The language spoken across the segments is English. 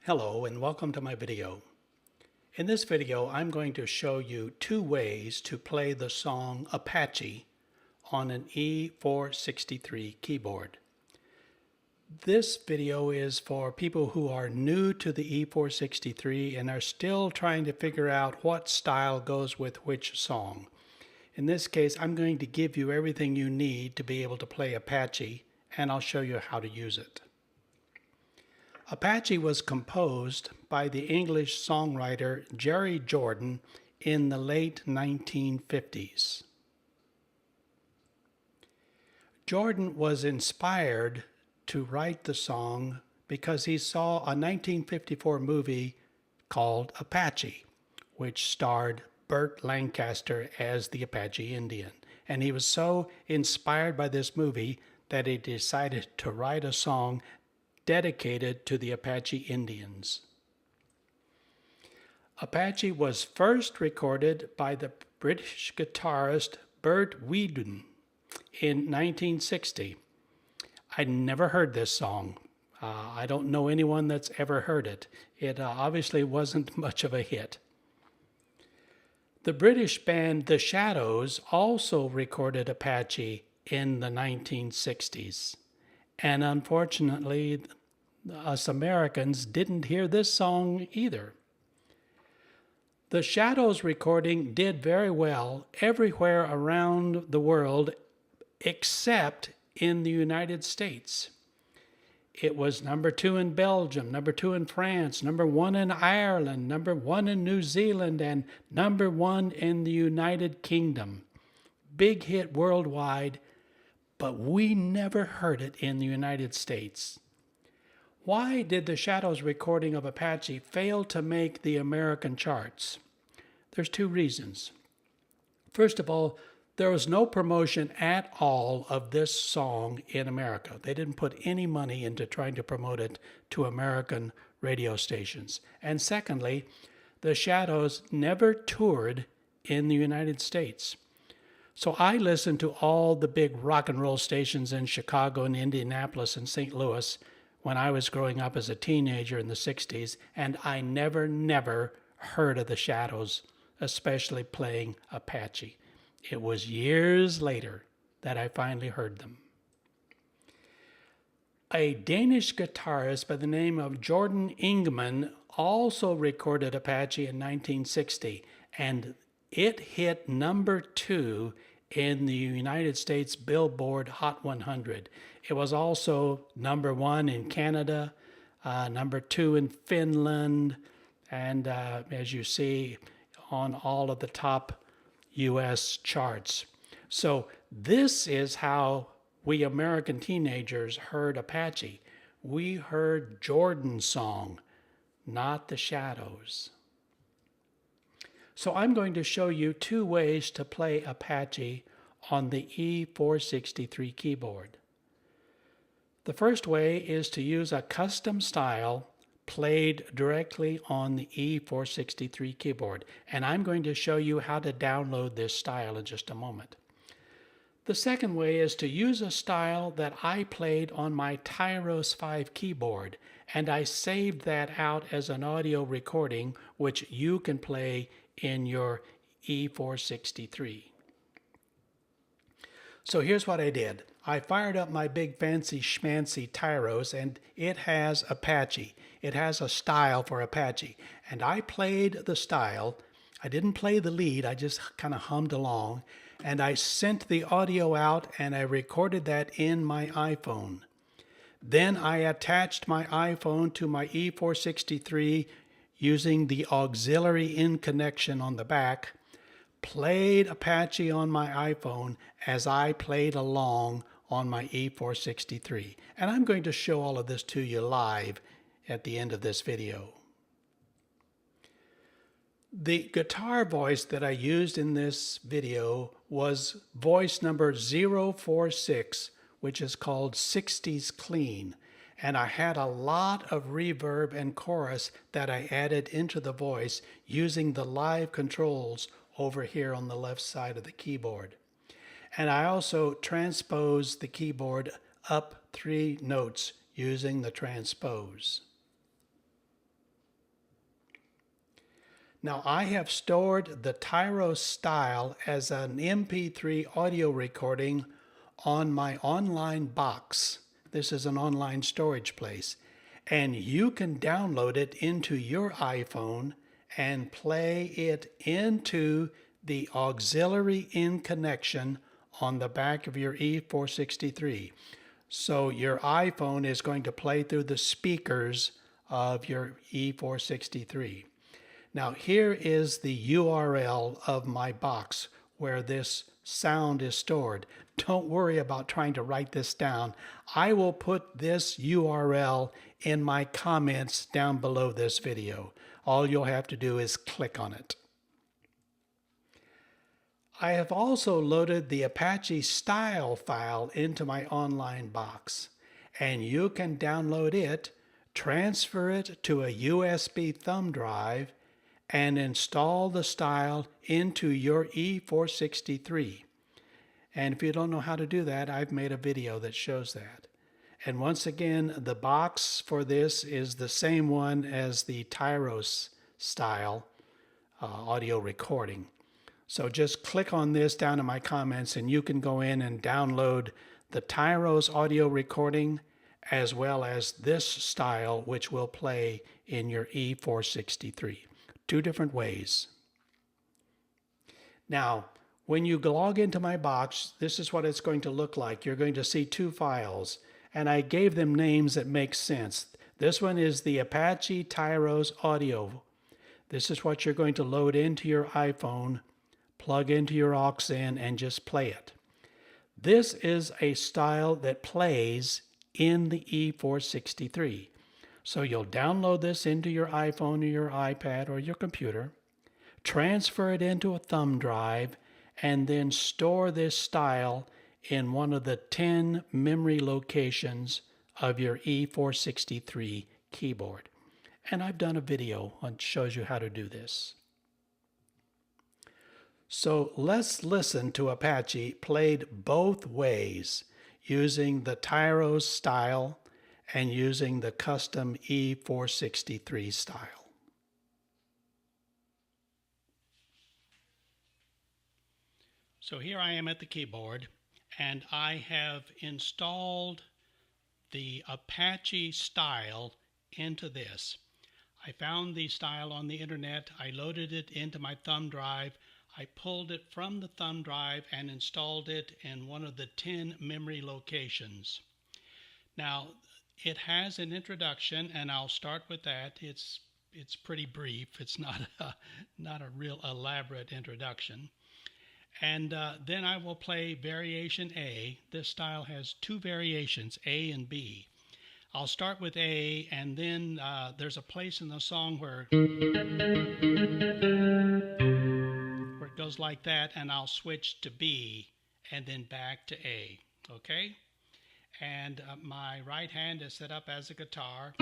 Hello and welcome to my video. In this video I'm going to show you two ways to play the song Apache on an E463 keyboard. This video is for people who are new to the E463 and are still trying to figure out what style goes with which song. In this case I'm going to give you everything you need to be able to play Apache, and I'll show you how to use it. Apache was composed by the English songwriter Jerry Jordan in the late 1950s. Jordan was inspired to write the song because he saw a 1954 movie called Apache, which starred Burt Lancaster as the Apache Indian. And he was so inspired by this movie that he decided to write a song dedicated to the Apache Indians. Apache was first recorded by the British guitarist Bert Weedon in 1960. I'd never heard this song. I don't know anyone that's ever heard it. It obviously wasn't much of a hit. The British band The Shadows also recorded Apache in the 1960s. And unfortunately, us Americans didn't hear this song either. The Shadows recording did very well everywhere around the world except in the United States. It was #2 in Belgium, #2 in France, #1 in Ireland, #1 in New Zealand, and #1 in the United Kingdom. Big hit worldwide, but we never heard it in the United States. Why did the Shadows recording of Apache fail to make the American charts? There's two reasons. First of all, there was no promotion at all of this song in America. They didn't put any money into trying to promote it to American radio stations. And secondly, the Shadows never toured in the United States. So I listened to all the big rock and roll stations in Chicago and Indianapolis and St. Louis when I was growing up as a teenager in the 60s, and I never heard of the Shadows, especially playing Apache. It was years later that I finally heard them. A Danish guitarist by the name of Jordan Ingman also recorded Apache in 1960, and it hit #2 in the United States Billboard Hot 100. It was also #1 in Canada, #2 in Finland, and as you see, on all of the top US charts. So this is how we American teenagers heard Apache. We heard Jordan's song, not the Shadows. So I'm going to show you two ways to play Apache on the E463 keyboard. The first way is to use a custom style played directly on the E463 keyboard, and I'm going to show you how to download this style in just a moment. The second way is to use a style that I played on my Tyros 5 keyboard, and I saved that out as an audio recording which you can play in your E463. So here's what I did. I fired up my big fancy schmancy Tyros, and it has Apache. It has a style for Apache. And I played the style. I didn't play the lead, I just kind of hummed along. And I sent the audio out and I recorded that in my iPhone. Then I attached my iPhone to my E463 using the auxiliary in connection on the back, played Apache on my iPhone as I played along on my E463. And I'm going to show all of this to you live at the end of this video. The guitar voice that I used in this video was voice number 046, which is called 60s Clean. And I had a lot of reverb and chorus that I added into the voice using the live controls over here on the left side of the keyboard. And I also transposed the keyboard up 3 notes using the transpose. Now I have stored the Tyro style as an MP3 audio recording on my online box. This is an online storage place. And you can download it into your iPhone and play it into the auxiliary in connection on the back of your E463. So your iPhone is going to play through the speakers of your E463. Now here is the URL of my box where this sound is stored. Don't worry about trying to write this down. I will put this URL in my comments down below this video. All you'll have to do is click on it. I have also loaded the Apache style file into my online box, and you can download it, transfer it to a USB thumb drive, and install the style into your E463. And if you don't know how to do that, I've made a video that shows that. And once again, the box for this is the same one as the Tyros style audio recording. So just click on this down in my comments and you can go in and download the Tyros audio recording as well as this style, which will play in your E463. Two different ways. Now, when you log into my box, this is what it's going to look like. You're going to see two files, and I gave them names that make sense. This one is the Apache Tyros audio. This is what you're going to load into your iPhone, plug into your aux in, and just play it. This is a style that plays in the E463. So you'll download this into your iPhone or your iPad or your computer, transfer it into a thumb drive, and then store this style in one of the 10 memory locations of your E463 keyboard. And I've done a video that shows you how to do this. So let's listen to Apache played both ways, using the Tyros style and using the custom E463 style. So here I am at the keyboard, and I have installed the Apache style into this. I found the style on the internet, I loaded it into my thumb drive, I pulled it from the thumb drive and installed it in one of the 10 memory locations. Now, it has an introduction, and I'll start with that. It's pretty brief. It's not a real elaborate introduction. And then I will play variation A. This style has two variations, A and B. I'll start with A, and then there's a place in the song where it goes like that, and I'll switch to B and then back to A, okay? And my right hand is set up as a guitar.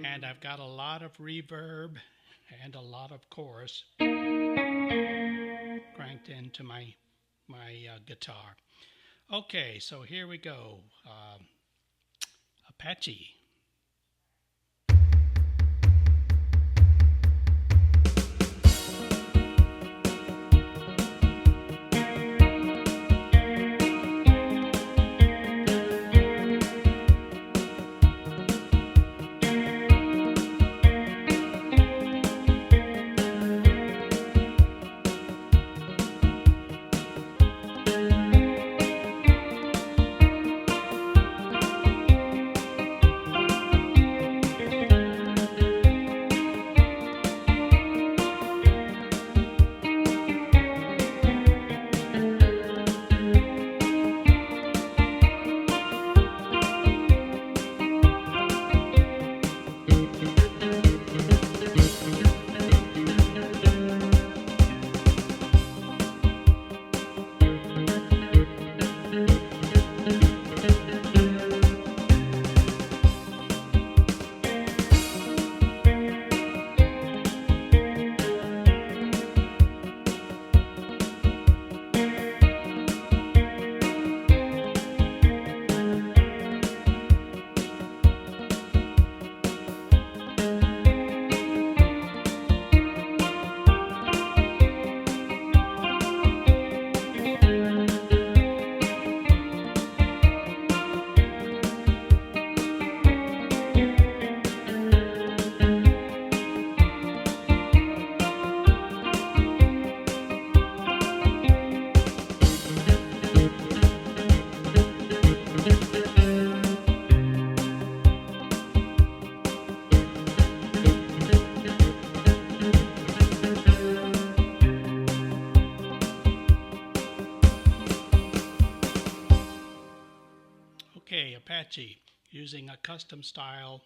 And I've got a lot of reverb and a lot of chorus cranked into my guitar. Okay, so here we go. Apache. Karaoke Apache using a custom style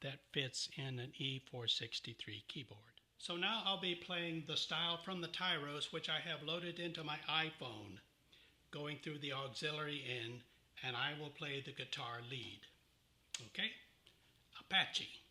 that fits in an E463 keyboard. So now I'll be playing the style from the Tyros, which I have loaded into my iPhone, going through the auxiliary in, and I will play the guitar lead. Okay? Apache.